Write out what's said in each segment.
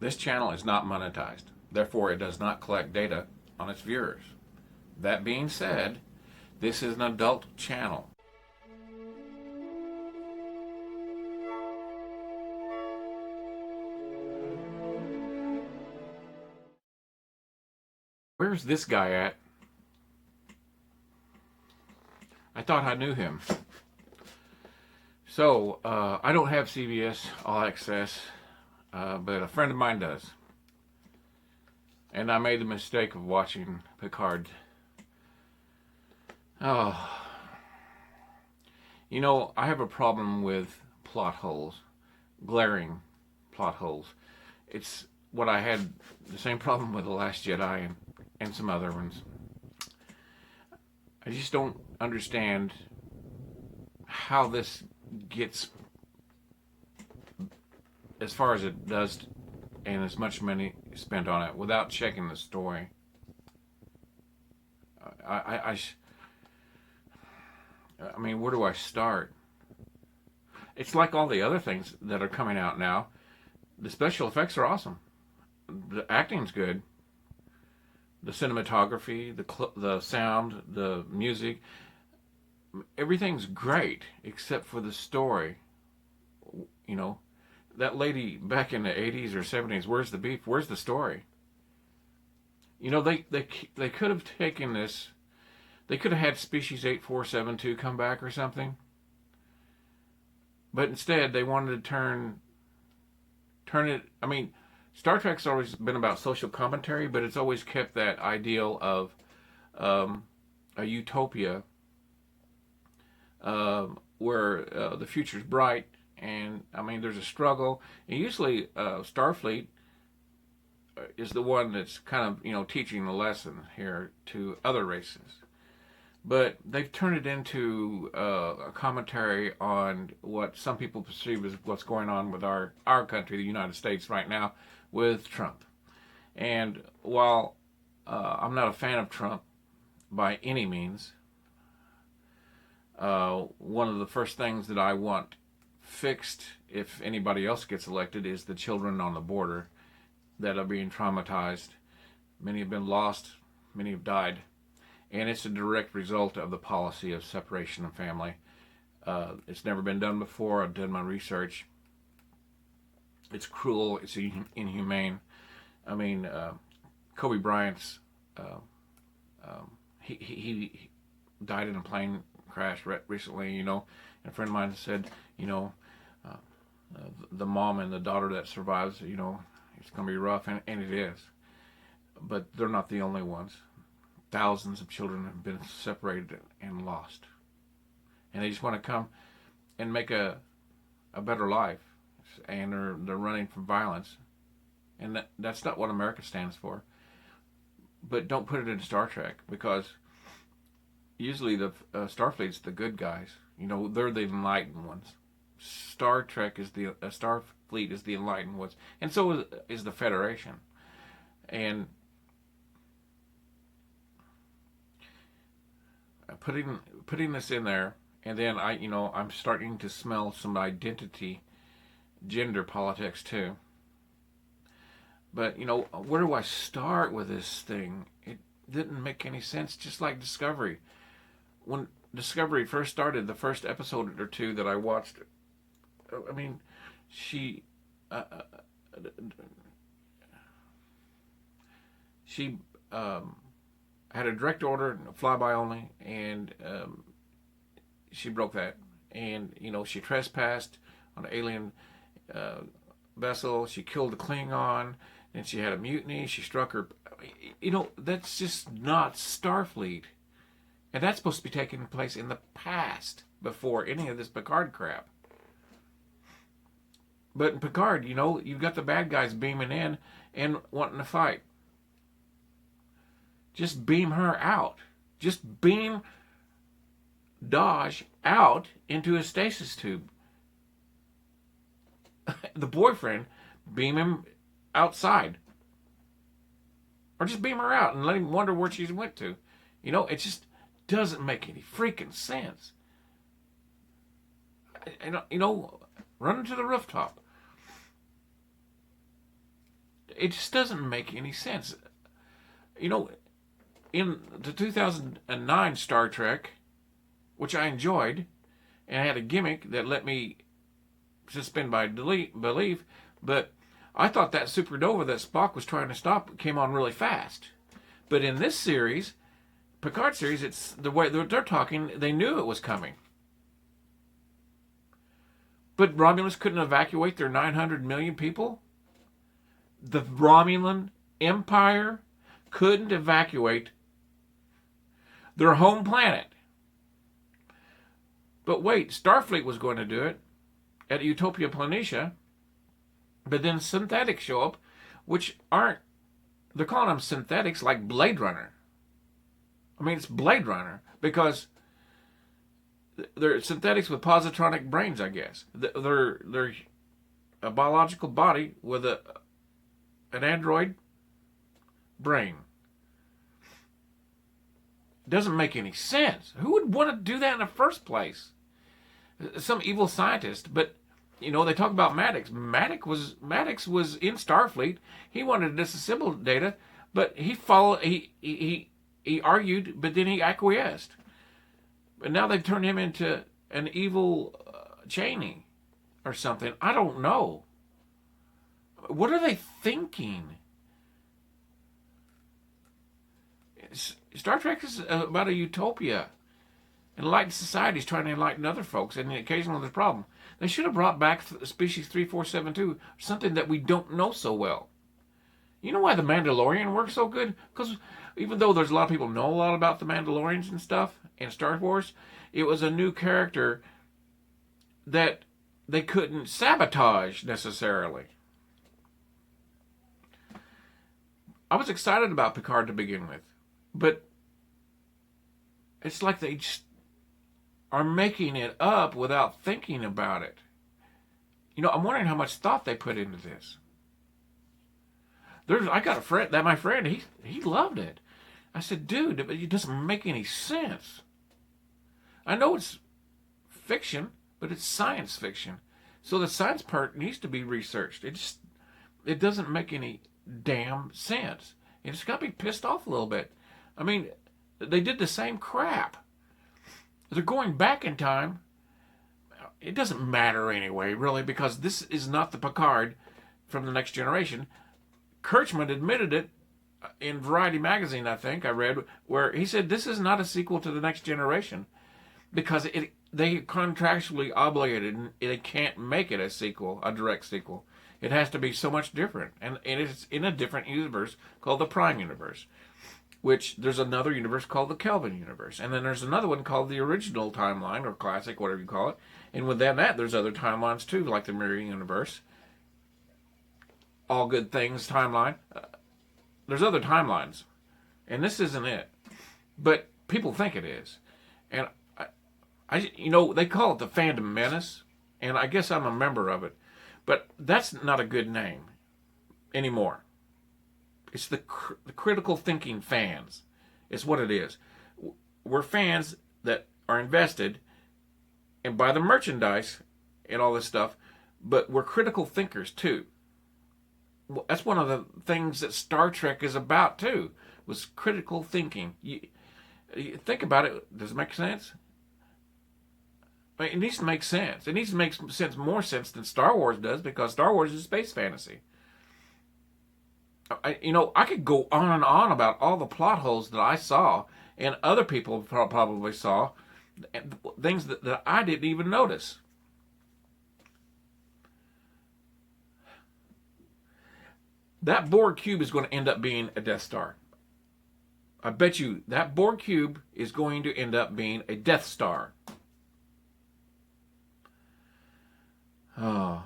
This channel is not monetized. Therefore, it does not collect data on its viewers. That being said, this is an adult channel. Where's this guy at? I thought I knew him. So, I don't have CBS All Access, but a friend of mine does. And I made the mistake of watching Picard. Oh. You know, I have a problem with plot holes. Glaring plot holes. It's what I had the same problem with The Last Jedi and some other ones. I just don't understand how this gets as far as it does and as much money spent on it without checking the story. I mean, where do I start? It's like all the other things that are coming out now. The special effects are awesome. The acting's good. The cinematography, the sound, the music, everything's great except for the story. You know, that lady back in the 80s or 70s, where's the beef? Where's the story? You know, they could have taken this, they could have had Species 8472 come back or something. But instead, they wanted to turn it, I mean, Star Trek's always been about social commentary, but it's always kept that ideal of a utopia where the future's bright, and I mean there's a struggle. And usually Starfleet is the one that's kind of teaching the lesson here to other races. But they've turned it into a commentary on what some people perceive as what's going on with our country, the United States, right now with Trump. And while I'm not a fan of Trump by any means, one of the first things that I want fixed if anybody else gets elected is the children on the border that are being traumatized. Many have been lost, many have died. And it's a direct result of the policy of separation of family. It's never been done before. I've done my research. It's cruel. It's inhumane. I mean, Kobe Bryant's he died in a plane crash recently. And a friend of mine said, the mom and the daughter that survives, it's going to be rough, and it is. But they're not the only ones. Thousands of children have been separated and lost. And they just want to come and make a better life. And they're running from violence. And that's not what America stands for. But don't put it in Star Trek, because usually the Starfleet's the good guys. They're the enlightened ones. Starfleet is the enlightened ones. And so is the Federation. And putting this in there, and then I'm starting to smell some identity, gender politics too. But where do I start with this thing? It didn't make any sense. Just like Discovery, when Discovery first started, the first episode or two that I watched, I mean, she had a direct order, flyby only, and she broke that. And she trespassed on an alien vessel. She killed a Klingon, and she had a mutiny. She struck her. That's just not Starfleet, and that's supposed to be taking place in the past before any of this Picard crap. But in Picard, you've got the bad guys beaming in and wanting to fight. Just beam her out. Just beam Dodge out into a stasis tube. The boyfriend, beam him outside. Or just beam her out and let him wonder where she went to. It just doesn't make any freaking sense. Run to the rooftop. It just doesn't make any sense. You know, in the 2009 Star Trek, which I enjoyed, and had a gimmick that let me suspend my belief, but I thought that supernova that Spock was trying to stop came on really fast. But in this series, Picard series, it's the way they're talking, they knew it was coming. But Romulans couldn't evacuate their 900 million people? The Romulan Empire couldn't evacuate their home planet. But wait, Starfleet was going to do it at Utopia Planitia, but then synthetics show up, which aren't, they're calling them synthetics like Blade Runner. I mean, it's Blade Runner because they're synthetics with positronic brains, I guess. They're a biological body with an android brain. Doesn't make any sense. Who would want to do that in the first place? Some evil scientist, but you know, they talk about Maddox. Maddox was in Starfleet. He wanted to disassemble Data, but he argued, but then he acquiesced. And now they've turned him into an evil Cheney or something. I don't know. What are they thinking? Star Trek is about a utopia. Enlightened societies trying to enlighten other folks, and occasionally there's a problem. They should have brought back species 3472, something that we don't know so well. You know why the Mandalorian works so good? Because even though there's a lot of people know a lot about the Mandalorians and stuff in Star Wars, it was a new character that they couldn't sabotage necessarily. I was excited about Picard to begin with, but it's like they just are making it up without thinking about it. You know, I'm wondering how much thought they put into this. I got a friend, my friend, he loved it. I said, dude, it doesn't make any sense. I know it's fiction, but it's science fiction. So the science part needs to be researched. It doesn't make any damn sense. It's got me pissed off a little bit. I mean, they did the same crap. They're going back in time. It doesn't matter anyway, really, because this is not the Picard from the Next Generation. Kurtzman admitted it in Variety magazine, I think, I read, where he said this is not a sequel to the Next Generation because they contractually obligated and they can't make it a sequel, a direct sequel. It has to be so much different. And it's in a different universe called the Prime Universe, which there's another universe called the Kelvin Universe. And then there's another one called the Original Timeline, or Classic, whatever you call it. And within that, there's other timelines too, like the Mirror Universe. All Good Things timeline. There's other timelines. And this isn't it. But people think it is. And, you know, they call it the Fandom Menace. And I guess I'm a member of it. But that's not a good name anymore. It's the critical thinking fans. It's what it is. We're fans that are invested and buy the merchandise and all this stuff, but we're critical thinkers too. That's one of the things that Star Trek is about too, was critical thinking. You think about it. Does it make sense? I mean, it needs to make sense. It needs to make more sense than Star Wars does, because Star Wars is space fantasy. I could go on and on about all the plot holes that I saw and other people probably saw, things that I didn't even notice. That Borg cube is going to end up being a Death Star. I bet you that Borg cube is going to end up being a Death Star. Oh.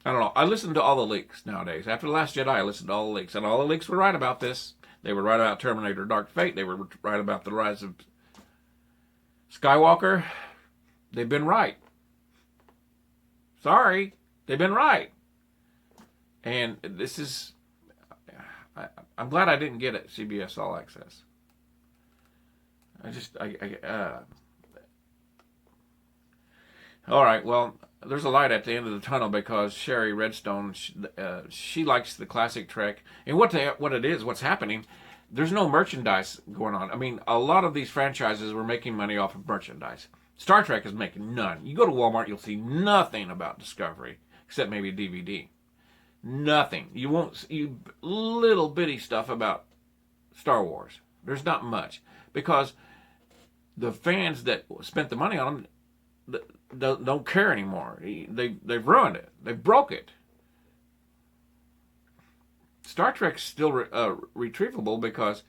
I don't know. I listen to all the leaks nowadays. After The Last Jedi, I listened to all the leaks. And all the leaks were right about this. They were right about Terminator Dark Fate. They were right about the rise of Skywalker. They've been right. Sorry. They've been right. And this is... I'm glad I didn't get it, CBS All Access. All right, well, there's a light at the end of the tunnel because Sherry Redstone, she likes the classic Trek. And what it is, what's happening, there's no merchandise going on. I mean, a lot of these franchises were making money off of merchandise. Star Trek is making none. You go to Walmart, you'll see nothing about Discovery, except maybe a DVD. Nothing. You won't see little bitty stuff about Star Wars. There's not much because the fans that spent the money on them don't care anymore. They've ruined it. They broke it. Star Trek's still retrievable because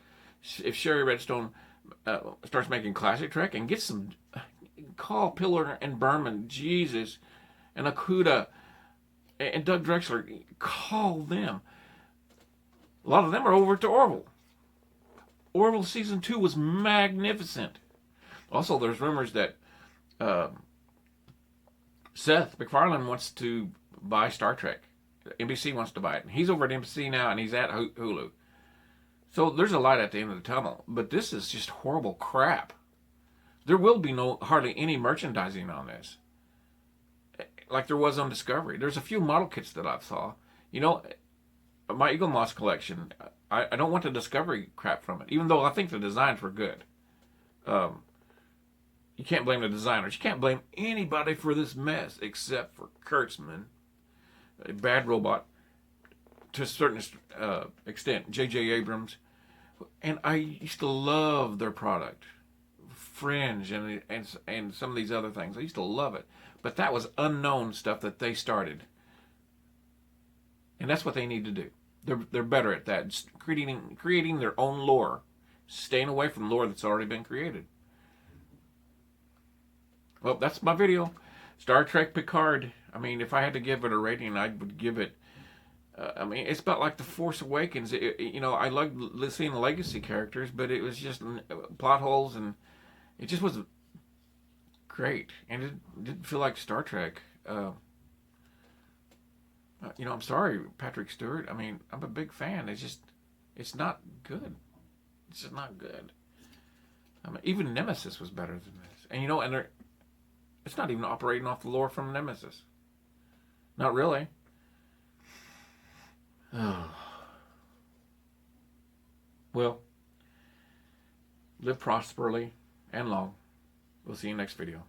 if Sherry Redstone starts making classic Trek and gets some, call Pillar and Berman, Jesus, and Okuda and Doug Drexler, call them. A lot of them are over to Orville. Orville season 2 was magnificent. Also, there's rumors that Seth MacFarlane wants to buy Star Trek. NBC wants to buy it. He's over at NBC now, and he's at Hulu. So there's a light at the end of the tunnel. But this is just horrible crap. There will be hardly any merchandising on this, like there was on Discovery. There's a few model kits that I saw. You know, my Eagle Moss collection, I don't want the Discovery crap from it, even though I think the designs were good. You can't blame the designers. You can't blame anybody for this mess except for Kurtzman, a bad robot to a certain extent. J.J. Abrams, and I used to love their product, Fringe, and some of these other things. I used to love it, but that was unknown stuff that they started, and that's what they need to do. They're better at that, just creating their own lore, staying away from lore that's already been created. Well, that's my video. Star Trek Picard. I mean, if I had to give it a rating, I would give it. I mean, it's about like The Force Awakens. I loved seeing the legacy characters, but it was just plot holes, and it just wasn't great. And it didn't feel like Star Trek. I'm sorry, Patrick Stewart. I mean, I'm a big fan. It's not good. It's just not good. I mean, even Nemesis was better than this. And it's not even operating off the lore from Nemesis. Not really. Well, live prosperly and long. We'll see you next video.